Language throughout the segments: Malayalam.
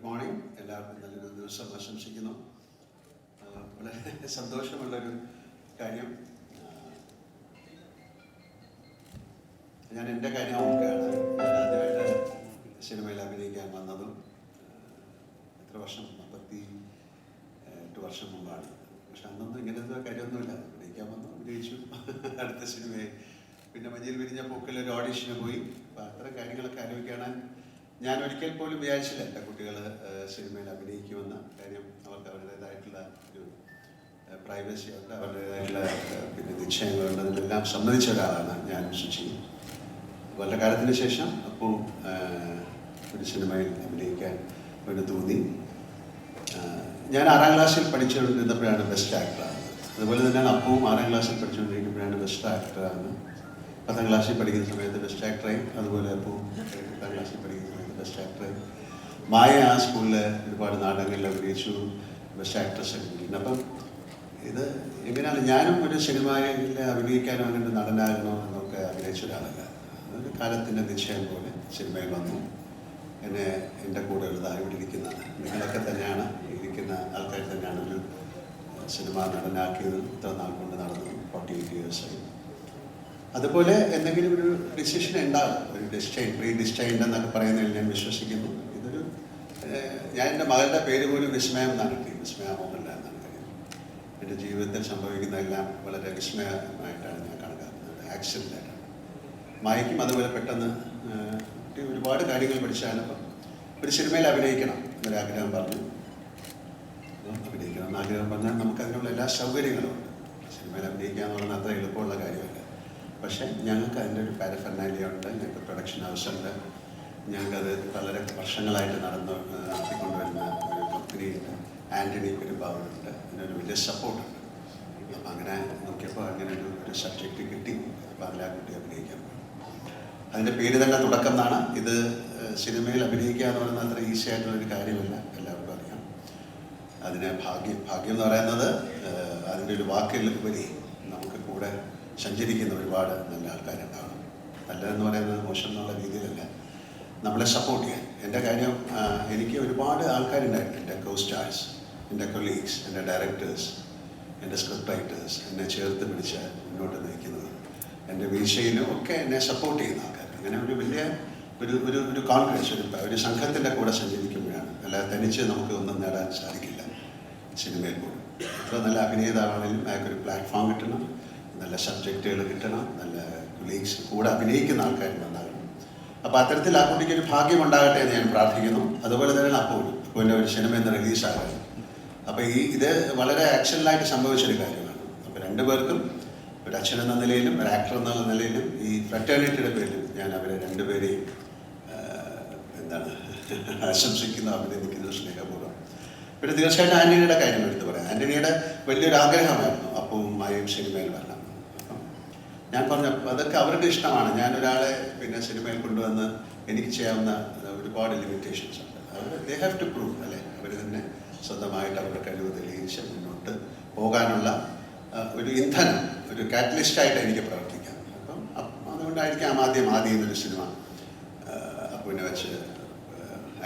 Good morning. എല്ലാവർക്കും നല്ലൊരു ദിവസം ആശംസിക്കുന്നു. വളരെ സന്തോഷമുള്ളൊരു കാര്യം, ഞാൻ എൻ്റെ കാര്യം ഓർക്കുകയാണ്. ഞാൻ ആദ്യമായിട്ട് സിനിമയിൽ അഭിനയിക്കാൻ വന്നതും എത്ര വർഷം, 48 വർഷം മുമ്പാണ്. പക്ഷെ അന്നൊന്നും ഇങ്ങനത്തെ കാര്യമൊന്നുമില്ല. അഭിനയിക്കാൻ വന്നു, അഭിനയിച്ചു, അടുത്ത സിനിമയിൽ പിന്നെ മഞ്ഞിൽ വിരിഞ്ഞ പൂക്കളിൽ ഒരു ഓഡിഷന് പോയി. അപ്പോൾ അത്തരം കാര്യങ്ങളൊക്കെ ആലോചിക്കാനാണ് ഞാൻ ഒരിക്കൽ പോലും വിചാരിച്ചില്ല എൻ്റെ കുട്ടികൾ സിനിമയിൽ അഭിനയിക്കുമെന്ന കാര്യം. അവർക്ക് അവരുടേതായിട്ടുള്ള ഒരു പ്രൈവസി ഉണ്ട്, അവരുടേതായിട്ടുള്ള പിന്നെ നിശ്ചയങ്ങളുണ്ട്. അതിലെല്ലാം സമ്മതിച്ച ഒരാളാണ് ഞാൻ ശുചി. വളരെ കാലത്തിന് ശേഷം അപ്പോൾ ഒരു സിനിമയിൽ അഭിനയിക്കാൻ വേണ്ടി തോന്നി. ഞാൻ 6ാം ക്ലാസ്സിൽ പഠിച്ചുകൊണ്ടിരുന്നപ്പോഴാണ് ബെസ്റ്റ് ആക്ടറാണ്. അതുപോലെ തന്നെയാണ് അപ്പവും 6ാം ക്ലാസ്സിൽ പഠിച്ചുകൊണ്ടിരിക്കുമ്പോഴാണ് ബെസ്റ്റ് ആക്ടറാണ്. 10ാം ക്ലാസ്സിൽ പഠിക്കുന്ന സമയത്ത് ബെസ്റ്റ് ആക്ടറായി. അതുപോലെ അപ്പവും 8ാം ക്ലാസ്സിൽ പഠിക്കുന്ന സമയത്ത് ബെസ്റ്റ് ആക്ടറായി. മായ ആ സ്കൂളിൽ ഒരുപാട് നാടകങ്ങളിൽ അഭിനയിച്ചു, ബെസ്റ്റ് ആക്ട്രസ് ഒക്കെ കിട്ടിയിട്ടുണ്ട്. അപ്പം ഇത് എങ്ങനെയാണ്, ഞാനും ഒരു സിനിമയിൽ അഭിനയിക്കാനോ അങ്ങനെ നടനാകണോ എന്നൊക്കെ ആഗ്രഹിച്ച ഒരാളല്ല. അതൊരു കാലത്തിൻ്റെ നിശ്ചയം പോലെ സിനിമയിൽ വന്നു. എന്നെ എൻ്റെ കൂടെ ഇവിടെ ഇരിക്കുന്ന നിങ്ങളൊക്കെ തന്നെയാണ്, ഇരിക്കുന്ന ആൾക്കാർ തന്നെയാണ് ഒരു സിനിമ നടനാക്കിയത്. ഇത്ര നാൾ കൊണ്ട് നടന്നു, 48 ഇയേഴ്സായി. അതുപോലെ എന്തെങ്കിലും ഒരു ഡിസിഷൻ ഉണ്ടാകും, ഒരു ഡിസ്റ്റൈൻ, പ്രീ ഡിസ്റ്റൈൻഡ് എന്നൊക്കെ പറയുന്നതിൽ ഞാൻ വിശ്വസിക്കുന്നു. ഇതൊരു ഞാൻ എൻ്റെ മകളുടെ പേര് പോലും വിസ്മയം എന്നാണ് കിട്ടി, വിസ്മയ മോഹൻലാൽ എന്നാണ് കാര്യം. എൻ്റെ ജീവിതത്തിൽ സംഭവിക്കുന്നതെല്ലാം വളരെ വിസ്മയമായിട്ടാണ് ഞാൻ കണക്കാക്കുന്നത്, ആക്സിഡൻ്റായിട്ടാണ്. മായയ്ക്കും അതുപോലെ പെട്ടെന്ന് ഒരുപാട് കാര്യങ്ങൾ പഠിച്ചാണ്. അപ്പം ഒരു സിനിമയിൽ അഭിനയിക്കണം എന്നൊരാഗ്രഹം പറഞ്ഞു. അഭിനയിക്കണം എന്നാഗ്രഹം പറഞ്ഞാൽ നമുക്കതിനുള്ള എല്ലാ സൗകര്യങ്ങളും ഉണ്ട്. സിനിമയിൽ അഭിനയിക്കുക എന്ന് പറഞ്ഞാൽ അത്ര എളുപ്പമുള്ള കാര്യമല്ല. പക്ഷേ ഞങ്ങൾക്ക് അതിൻ്റെ ഒരു പാരഫെർനാലിയ ഉണ്ട്, ഞങ്ങൾക്ക് പ്രൊഡക്ഷൻ ഹൗസ് ഉണ്ട്, ഞങ്ങൾക്കത് വളരെ വർഷങ്ങളായിട്ട് നടത്തിക്കൊണ്ടുവരുന്ന ഒരു കമ്പനിയുണ്ട്, ആൻ്റണി പെരുമ്പാവൂരുണ്ട്, അതിനൊരു വലിയ സപ്പോർട്ടുണ്ട്. അപ്പം അങ്ങനെ നോക്കിയപ്പോൾ അങ്ങനെ ഒരു സബ്ജക്റ്റ് കിട്ടി. അപ്പോൾ അതിലാ കുട്ടി അഭിനയിക്കാൻ പോയി. അതിൻ്റെ പേര് തന്നെ തുടക്കം എന്നാണ്. ഇത് സിനിമയിൽ അഭിനയിക്കുക എന്ന് പറയുന്നത് അത്ര ഈസി ആയിട്ടുള്ളൊരു കാര്യമല്ല, എല്ലാവർക്കും അറിയാം. അതിന് ഭാഗ്യം എന്ന് പറയുന്നത് അതിൻ്റെ ഒരു വാക്കിൽ ഉപരി നമുക്ക് കൂടെ സഞ്ചരിക്കുന്ന ഒരുപാട് നല്ല ആൾക്കാരുണ്ടാവണം. നല്ലതെന്ന് പറയുന്നത് മോശം എന്നുള്ള രീതിയിലല്ല, നമ്മളെ സപ്പോർട്ട് ചെയ്യാൻ. എൻ്റെ കാര്യം, എനിക്ക് ഒരുപാട് ആൾക്കാരുണ്ടായിരുന്നു, എൻ്റെ കോ സ്റ്റാർസ്, എൻ്റെ കൊളീഗ്സ്, എൻ്റെ ഡയറക്ടേഴ്സ്, എൻ്റെ സ്ക്രിപ്റ്റ് റൈറ്റേഴ്സ്, എന്നെ ചേർത്ത് പിടിച്ച് മുന്നോട്ട് നയിക്കുന്നത്, എൻ്റെ വീഴ്ചയിലും ഒക്കെ എന്നെ സപ്പോർട്ട് ചെയ്യുന്ന ആൾക്കാർ. അങ്ങനെ ഒരു വലിയ ഒരു കോൺഫിഡൻസ്, ഒരു സംഘത്തിൻ്റെ കൂടെ സഞ്ചരിക്കുമ്പോഴാണ്. അല്ലാതെ തനിച്ച് നമുക്ക് ഒന്നും നേടാൻ സാധിക്കില്ല സിനിമയിൽ പോലും. എത്ര നല്ല അഭിനേതാവാണെങ്കിലും അയാൾക്കൊരു പ്ലാറ്റ്ഫോം കിട്ടണം, നല്ല സബ്ജക്റ്റുകൾ കിട്ടണം, നല്ല കൊളീഗ്സ് കൂടെ അഭിനയിക്കുന്ന ആൾക്കാർ ഉണ്ടാകണം. അപ്പോൾ അത്തരത്തിൽ ആ കുട്ടിക്ക് ഒരു ഭാഗ്യം ഉണ്ടാകട്ടെ എന്ന് ഞാൻ പ്രാർത്ഥിക്കുന്നു. അതുപോലെ തന്നെയാണ് അപ്പോൻ്റെ ഒരു സിനിമ ഇന്ന് റിലീസാകുന്നത്. അപ്പോൾ ഇത് വളരെ ആക്ഷനിലായിട്ട് സംഭവിച്ചൊരു കാര്യമാണ്. അപ്പോൾ രണ്ടുപേർക്കും, ഒരു അച്ഛൻ എന്ന നിലയിലും ഒരു ആക്ടർ എന്നുള്ള നിലയിലും ഈ ഫ്രറ്റേണിറ്റിയുടെ പേരിലും ഞാൻ അവരെ രണ്ടുപേരെയും ആശംസിക്കുന്നു, അഭിനന്ദിക്കുന്നു സ്നേഹപൂർവ്വം. പിന്നെ തീർച്ചയായിട്ടും ആൻ്റണിയുടെ കാര്യം എടുത്ത് പറയാം. ആൻ്റണിയുടെ വലിയൊരു ആഗ്രഹമായിരുന്നു അപ്പവും മായയും സിനിമയിൽ വരണം. അപ്പം ഞാൻ പറഞ്ഞു അതൊക്കെ അവരുടെ ഇഷ്ടമാണ്. ഞാനൊരാളെ പിന്നെ സിനിമയിൽ കൊണ്ടുവന്ന് എനിക്ക് ചെയ്യാവുന്ന ഒരുപാട് ലിമിറ്റേഷൻസ് ഉണ്ട്. ദേ ഹാവ് ടു പ്രൂവ്, അല്ലേ? അവർ തന്നെ സ്വന്തമായിട്ട് അവരുടെ കഴിവ് തെളിയിച്ച് മുന്നോട്ട് പോകാനുള്ള ഒരു ഇന്ധനം, ഒരു കാറ്റലിസ്റ്റായിട്ട് എനിക്ക് പ്രവർത്തിക്കാം. അപ്പം അതുകൊണ്ടായിരിക്കാം ആദ്യം എന്നൊരു സിനിമ അപ്പുവിനെ വെച്ച്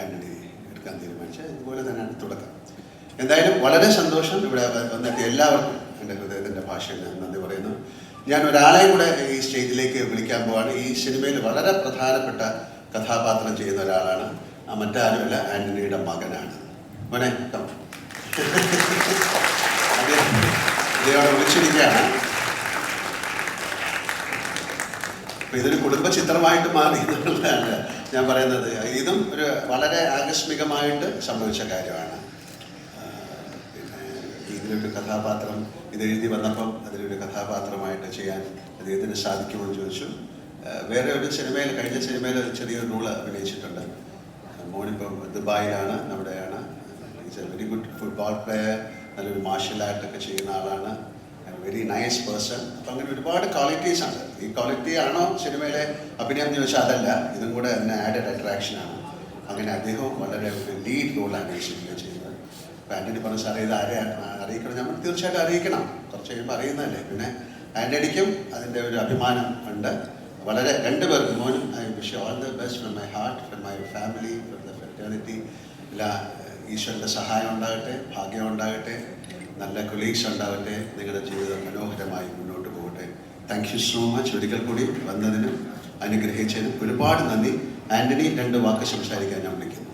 ആൻ്റണി എടുക്കാൻ തീരുമാനിച്ചത്. ഇതുപോലെ തന്നെയാണ് തുടക്കം. എന്തായാലും വളരെ സന്തോഷം ഇവിടെ വന്നിട്ട് എല്ലാവർക്കും എൻ്റെ ഹൃദയത്തിൻ്റെ ഭാഷയിൽ നന്ദി പറയുന്നു. ഞാൻ ഒരാളെയും കൂടെ ഈ സ്റ്റേജിലേക്ക് വിളിക്കാൻ പോവാണ്. ഈ സിനിമയിൽ വളരെ പ്രധാനപ്പെട്ട കഥാപാത്രം ചെയ്യുന്ന ഒരാളാണ്. മറ്റാരുമല്ല, ആൻ്റണിയുടെ മകനാണ്. മോനെ അദ്ദേഹം വിളിച്ചിരിക്കുകയാണ്. അപ്പോൾ ഇതൊരു കുടുംബ ചിത്രമായിട്ട് മാറി എന്നുള്ളതാണ് ഞാൻ പറയുന്നത്. ഇതും ഒരു വളരെ ആകസ്മികമായിട്ട് സംഭവിച്ച കാര്യമാണ്. പിന്നെ ഇതിലൊരു കഥാപാത്രം ഇതെഴുതി വന്നപ്പം അതിലൊരു കഥാപാത്രമായിട്ട് ചെയ്യാൻ അദ്ദേഹത്തിന് സാധിക്കുമെന്ന് ചോദിച്ചു. വേറെ ഒരു സിനിമയിൽ, കഴിഞ്ഞ സിനിമയിൽ ചെറിയൊരു റോള് അഭിനയിച്ചിട്ടുണ്ട്. മോനിപ്പം ദുബായിലാണ്, നമ്മുടെയാണ്. Is a very good football player, നല്ലൊരു മാർഷ്യൽ ആർട്ടൊക്കെ ചെയ്യുന്ന ആളാണ്, വെരി നൈസ് പേഴ്സൺ. അപ്പം അങ്ങനെ ഒരുപാട് ക്വാളിറ്റീസ് ഉണ്ട്. ഈ ക്വാളിറ്റി ആണോ സിനിമയിലെ അഭിനയം എന്ന് ചോദിച്ചാൽ അതല്ല, ഇതും കൂടെ അതിന് ആഡഡ് അട്രാക്ഷനാണ്. അങ്ങനെ അദ്ദേഹവും വളരെ ഒരു ലീഡ് റോളാണ് ഈ സിനിമയിൽ ചെയ്യുന്നത്. അപ്പോൾ ആൻ്റണി പറഞ്ഞ സാറേ ഇത് അറിയിക്കണം. നമ്മൾ തീർച്ചയായിട്ടും അറിയിക്കണം, കുറച്ച് കഴിയുമ്പോൾ അറിയുന്നതല്ലേ. പിന്നെ ആൻ്റണിക്കും അതിൻ്റെ ഒരു അഭിമാനം ഉണ്ട്. വളരെ രണ്ടുപേർക്കും, മോനും I wish all the best from my heart, from my family, from the fraternity. എല്ലാ ഈശ്വരൻ്റെ സഹായം ഉണ്ടാകട്ടെ, ഭാഗ്യം ഉണ്ടാകട്ടെ, നല്ല കൊളീഗ്സ് ഉണ്ടാകട്ടെ, നിങ്ങളുടെ ജീവിതം മനോഹരമായി മുന്നോട്ട് പോകട്ടെ. Thank you so much. ഒരിക്കൽ കൂടി വന്നതിനും അനുഗ്രഹിച്ചതിനും ഒരുപാട് നന്ദി. ആൻ്റണി 2 വാക്ക് സംസാരിക്കാൻ ഞാൻ വിളിക്കുന്നു.